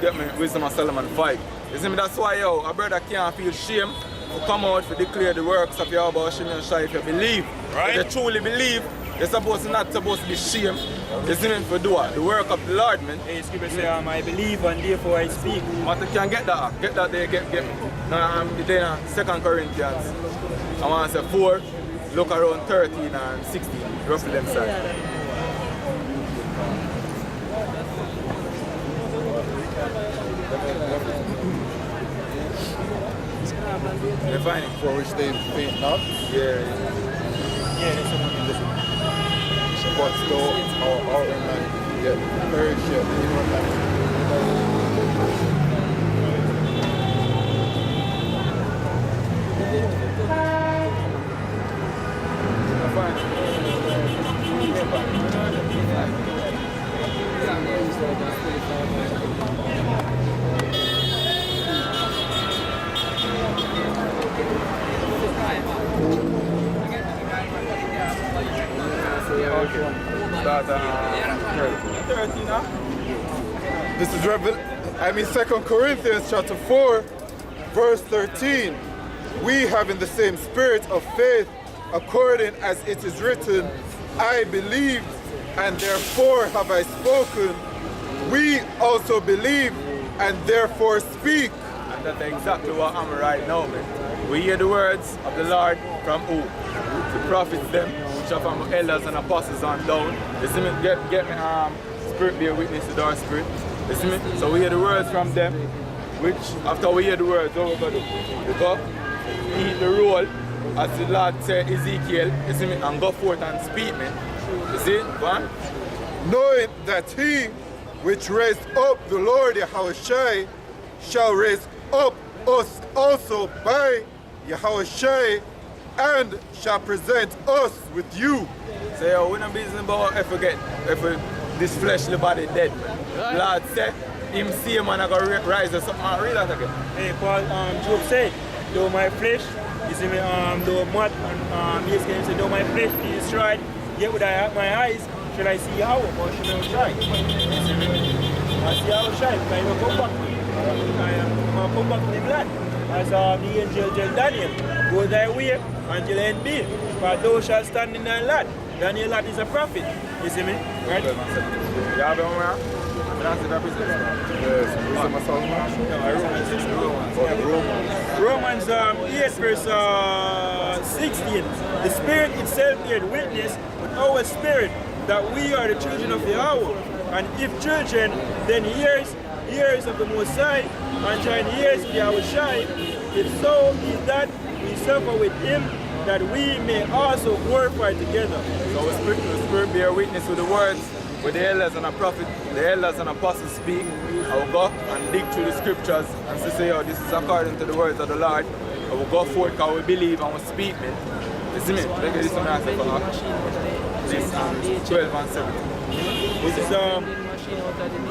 get me Wisdom of Solomon 5. You see me? That's why, yo, a brother can't feel shame to come out to declare the works of Yahweh Hashem Yahushai if you believe. Right. If you truly believe, you're not supposed to be shame. You see me? For do what? The work of the Lord, man. Hey, scripture say, I believe and therefore I speak. But you can get that. Get that there, get me. Now, I'm in 2 Corinthians. I want to say 4, look around 13 and 16, roughly them side. You find it? For which they faint not. Yeah. Yeah, that's what But still, our outer man yet perish yet the inner man. This is Second Corinthians chapter 4, verse 13. We having the same spirit of faith, according as it is written, I believed, and therefore have I spoken. We also believe, and therefore speak. And that's exactly what I'm right now, man. We hear the words of the Lord from who? The prophets them, which are from elders and apostles on down. You see me? Get me spirit bear witness to our spirit. You see me? So we hear the words from them, which after we hear the words, what we go do? We go eat the roll, as the Lord said Ezekiel, you see me, and go forth and speak, man. You see? Go on. Knowing that he which raised up the Lord Yahushai shall raise up us also by Yahushai, and shall present us with you. So yo, we don't business about if this fleshly body dead, man. Lord said, him see man I gonna rise or something and read that again. Hey, Paul, Job said, though my flesh, you see me, though mud, and yes, can say, though my flesh be destroyed, yet would I have my eyes, shall I see how, or shall I shine? You see me? I see how shine, because I will come back. I come back to the land. As the angel tell Daniel, go thy way until end be, for thou shalt stand in thy land. Daniel lad is a prophet, you see me? Right? You have it on where? Romans 8 verse 16. The Spirit itself bears witness with our spirit that we are the children of Yahweh. And if children, then heirs of the Most High, and joint heirs of Yahushai. If so is that we suffer with him, that we may also glorify together. So the Spirit bear witness with the words, with the elders and the prophet, the elders and apostles speak. I will go and dig through the scriptures and say, oh, this is according to the words of the Lord. I will go forth because we believe and we speak, man. You see me? Look at this one answer for this 12 and 17. This is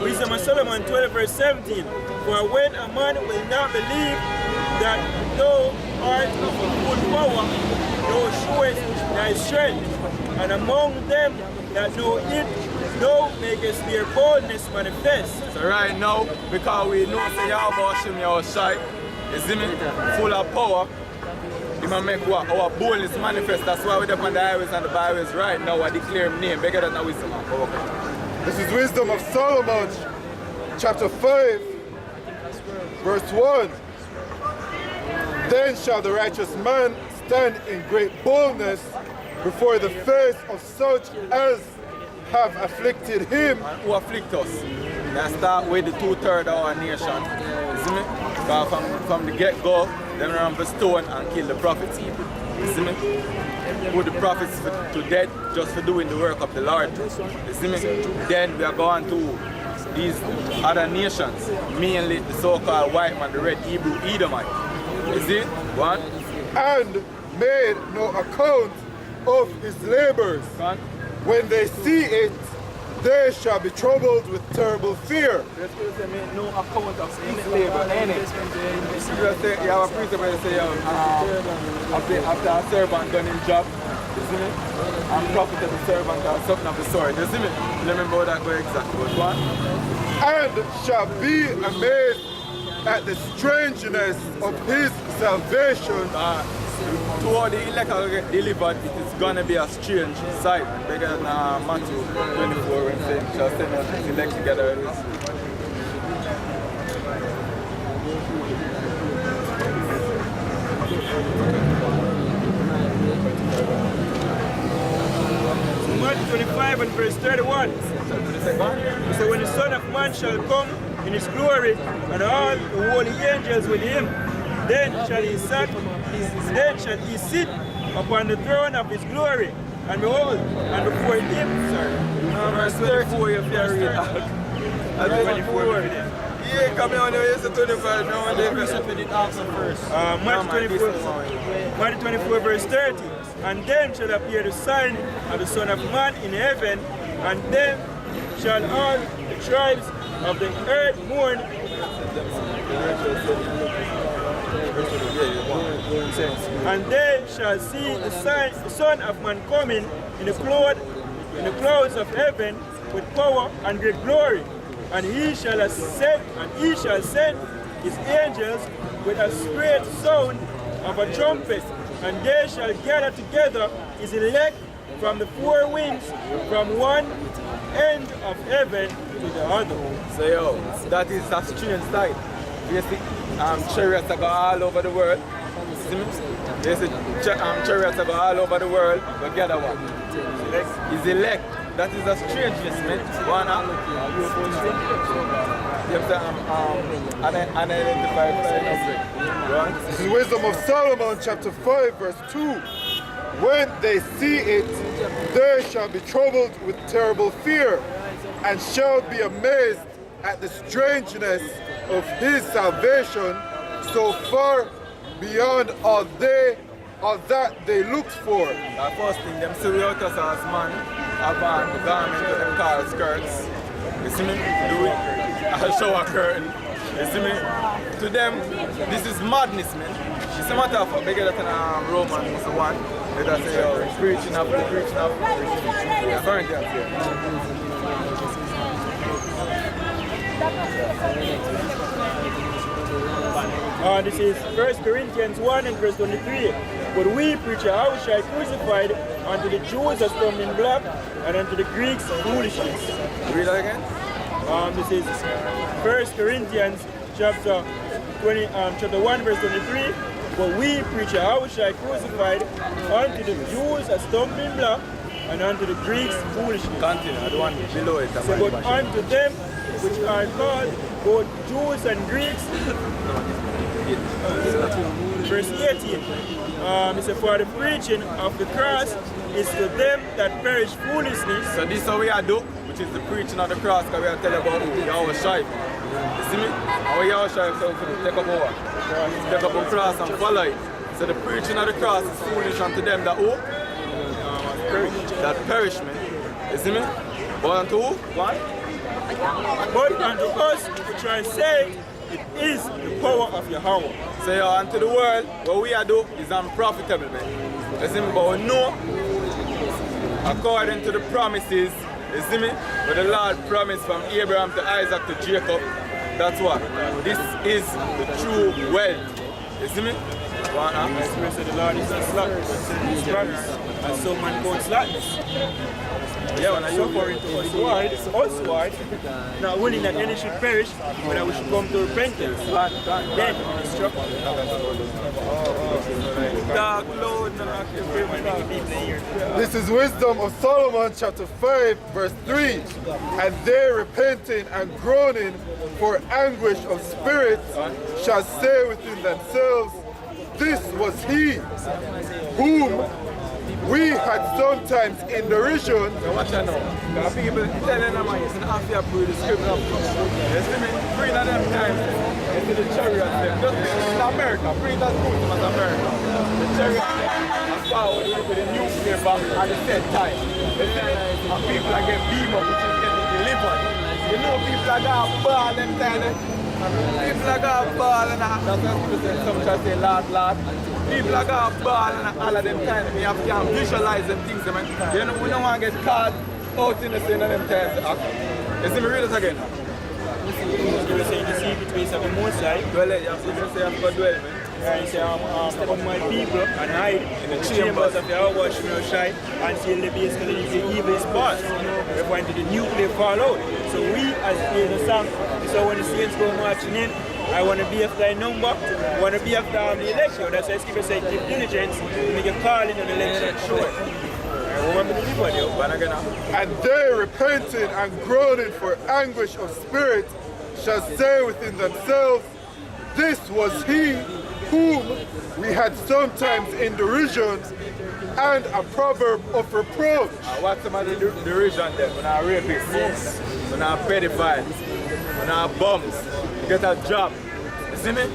Wisdom of Solomon 12 verse 17. For when a man will not believe that thou art of a good power, thou showest thy strength, and among them that know it, thou makest their boldness manifest. So right now, because we know say Yahweh Hashem Yahushai, you see me, full of power, he might make what? Our boldness manifest. That's why we're up on the highways and the byways right now. I declare him name. Bigger than the wisdom of power. This is Wisdom of Solomon, chapter 5, verse 1. Then shall the righteous man stand in great boldness before the face of such as have afflicted him. And who afflict us? Let's start with the 2/3 of our nation. You see me? Because from the get-go, them ran for stone and kill the prophets. You see me? Put the prophets to death just for doing the work of the Lord. You see me? Then we are going to these other nations, mainly the so-called white man, the red Hebrew Edomite. You see? One. And made no account of his labors. One. When they see it, they shall be troubled with terrible fear. The scripture make no account of his labor. The scripture say, you have a priest where they say, after a servant done his job, you see me? And profited the servant or something of the sort. You see me? Remember how that go exactly. But one. and shall be amazed at the strangeness of his salvation. To all the elect are get delivered, it is gonna be a strange sight. Bigger than Matthew 24 when saying, shall send out his elect together. Matthew 25 and verse 31. So when the Son of Man shall come in his glory, and all the holy angels with him, then shall he sit upon the throne of his glory, and behold, and before him, Verse 34 you have to read that. Yeah, come on, you say 25, no one did Matthew 24 verse 30. And then shall appear the sign of the Son of Man in heaven, and then shall all the tribes of the earth mourn. And they shall see the Son of Man coming in the clouds of heaven with power and great glory. And he shall send his angels with a great sound of a trumpet, and they shall gather together his elect from the four winds, from one end of heaven to the other. So yo, that is a strange sight. You see, chariots are going all over the world. See me? You see, chariots are going all over the world. But gather what? His elect. That is a strangeness, man. One you have to unidentified. This is Wisdom of Solomon, chapter 5, verse 2. When they see it, they shall be troubled with terrible fear, and shall be amazed at the strangeness of his salvation, so far beyond all that they looked for. The first thing, them see out us as man, have on the garment of them called skirts. You see me? Do it. A shower curtain. You see me? To them, this is madness, man. It's a matter of fact, bigger than Romans 1. They just say, oh, preaching up. Yeah, burn that here. This is 1 Corinthians 1 and verse 23. But we preach a Yahushua crucified, unto the Jews a stumbling block, and unto the Greeks foolishness. Read that again. This is 1 Corinthians chapter 1 verse 23. But we preach a Yahushua crucified, unto the Jews a stumbling block, and unto the Greeks foolishness. Continue, the one below it. So, but unto them which are called both Jews and Greeks, verse 18, it says, for the preaching of the cross is to them that perish foolishness. So this is how we are do, which is the preaching of the cross, because we are telling about Yahushua. You see me? Our Yahushua so to take up over. Take up a cross and follow it. So the preaching of the cross is foolish unto them that who? That perishment. You see me? But unto who? What? But unto us which are saved, it is the power of Yahweh. So unto the world, what we are do is unprofitable, man. You see me? But we know, according to the promises, you see me? But the Lord promised from Abraham to Isaac to Jacob, that's what? This is the true wealth. You see me? The Lord is a slackness, his promise, and so man called slackness. Yeah, when I suffering to us word, not willing that any should perish, but that we should come to repentance. Then destruction. This is Wisdom of Solomon, chapter 5, verse 3. And they repenting and groaning for anguish of spirit shall say within themselves, this was he whom we had sometimes in derision. Watch out now. Because people telling them it's an after prove the scripture. You see me? Three of them times into the chariot them. Just in America, three that good as America. The chariot are forward with the nuclear bomb at the same time. You see me? And people are getting beamed up, which is getting delivered. You know people are going to ball them time. People are going to ball and that's what people say. Some try to say Lord. People are going to ball and all of them time. We have to visualize them things. Man. You know, we don't want to get caught out in the scene of them times. You see me read this again? Scripture say in the secret place of the Most High. Dwell it, you have to say I've got dwell, man. And he said, come my people and hide in the chambers of Yahweh Shemel Shai until the basically the evil is past. We're going to the nuclear fallout. So we as the song, so when the saints go marching in, I want to be after thy number, I want to be after the election. That's why Scripture says, give diligence to make a calling on the election sure. And they repenting and groaning for anguish of spirit shall say within themselves, this was he whom we had sometimes in derision and a proverb of reproach. What's some of the derision then? When I rapists, when I pedophiles, when I bums, get a job. You see me?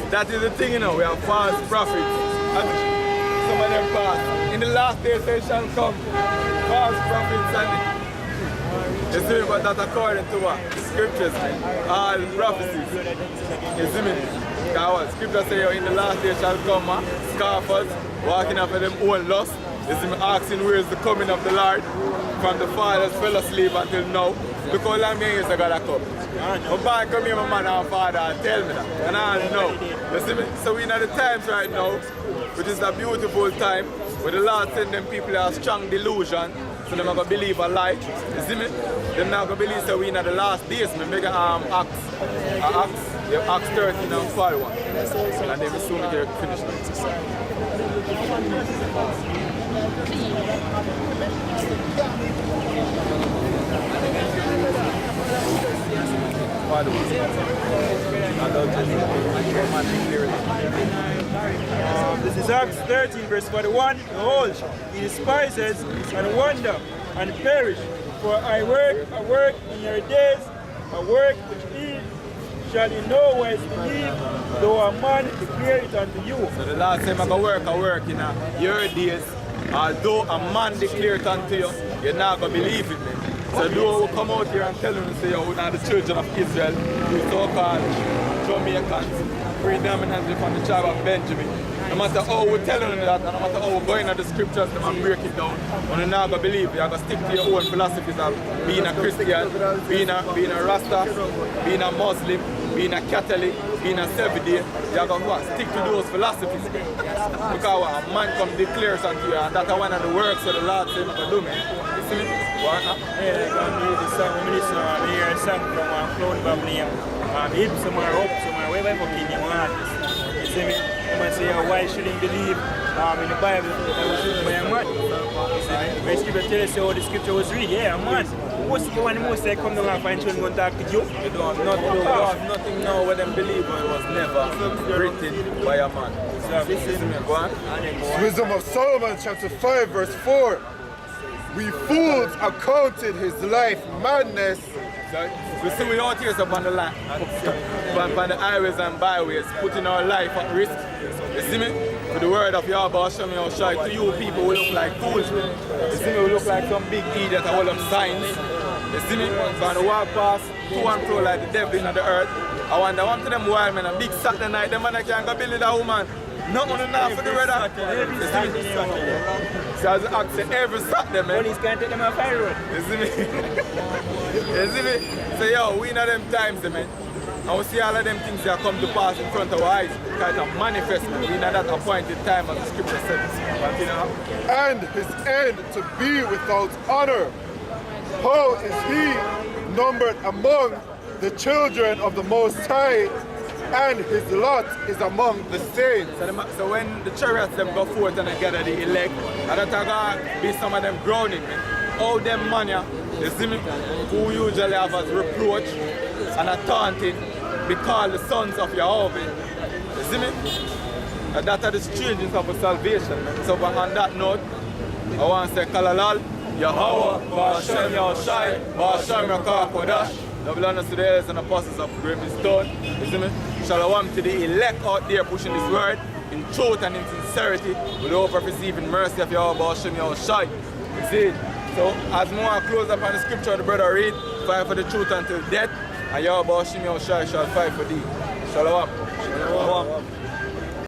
That is the thing, you know, we have false prophets. Some of them pass. In the last days they shall come. False prophets and you see me, but that's according to what? The scriptures, all prophecies. You see me? Because scripture say in the last days shall come scoffers, walking after them own lust. You see me asking where is the coming of the Lord. From the fathers fell asleep until now. Look how long years I got to come. My boy come here, my man and father and tell me that. And I don't know. You see me? So we're in the times right now, which is a beautiful time, where the Lord send them people a strong delusion, so they're not going to believe a lie. You see me? They're not going to believe that we're in the last days. I make Acts 13 and follow one. And then we soon get finished. This is Acts 13 verse 41. Behold, he despises and wonder and perish. For I work in your days, a work which he shall in no wise believe, though a man declare it unto you. So the last time I go work in your days, although a man declare it unto you, you're not going to believe it. So though we come out here and tell them, say, oh, we're not the children of Israel, we so-called Jamaicans, predominantly from the tribe of Benjamin. No matter how we're telling them that, and no matter how we're going at the scriptures and break it down, you're not going to believe. You're going to stick to your own philosophies of being a Christian, being a Rasta, being a Muslim, being a Catholic, being a Seventh-day. You're going to stick to those philosophies. Because a man comes declares unto you, and that's one of the works of the Lord says to do, man. You see me? What? Yeah, I'm going to the song, I'm going to hear a song from Cloud Babylon. Hit somewhere up, somewhere, wherever fucking you want. You see me? I'm going to say, why shouldn't believe in the Bible that was written by a man? You see me? When scripture tells you how the scripture was read, yeah, a man. What's the one most they come down and find children going to talk to you? You don't have nothing, you have nothing now where them believe it was never written by a man. Go on. Wisdom of Solomon chapter 5 verse 4. We fools accounted his life madness. So, we see we out here upon the land, upon the highways and byways, putting our life at risk. You see me? With the word of Yahweh Shem Shai, to you people we look like fools. You see me? We look like some big idiot and all them signs. You see me? So on the walk past, to and fro like the devil in the earth. I wonder one to them wild men, a big Saturday night, them man can't go build that woman. Nothing enough for the weather. You see me? So as I say, every Saturday, man. Police can't take them off the road. You see me? You see me? So yo, we in them times, man. And we see all of them things that come to pass in front of our eyes. Because it's a manifestment. We in that appointed time as the scripture says. You know? And his end to be without honor. How is he numbered among the children of the Most High, and his lot is among the saints. So when the chariots them go forth and they gather the elect, and that be some of them groaning, all them man, you see me, who usually have as reproach and a taunting, be called the sons of Yahweh. You see me? And that are the strangers of salvation. Man. So on that note, I want to say Kalalal, Yahweh, Ba'ashem Yahushai, Ba'ashem Rakah Kodash. Double honors to the elders and apostles of Gravely Stone. You see me? Shalom to the elect out there pushing this word in truth and in sincerity with the hope of receiving mercy of Yahweh Ba'ashem Yahushai. You see? So as more close up on the scripture, the brother read, fight for the truth until death, and Yahweh Ba'ashem Yahushai shall fight for thee. Shalom. Shalom.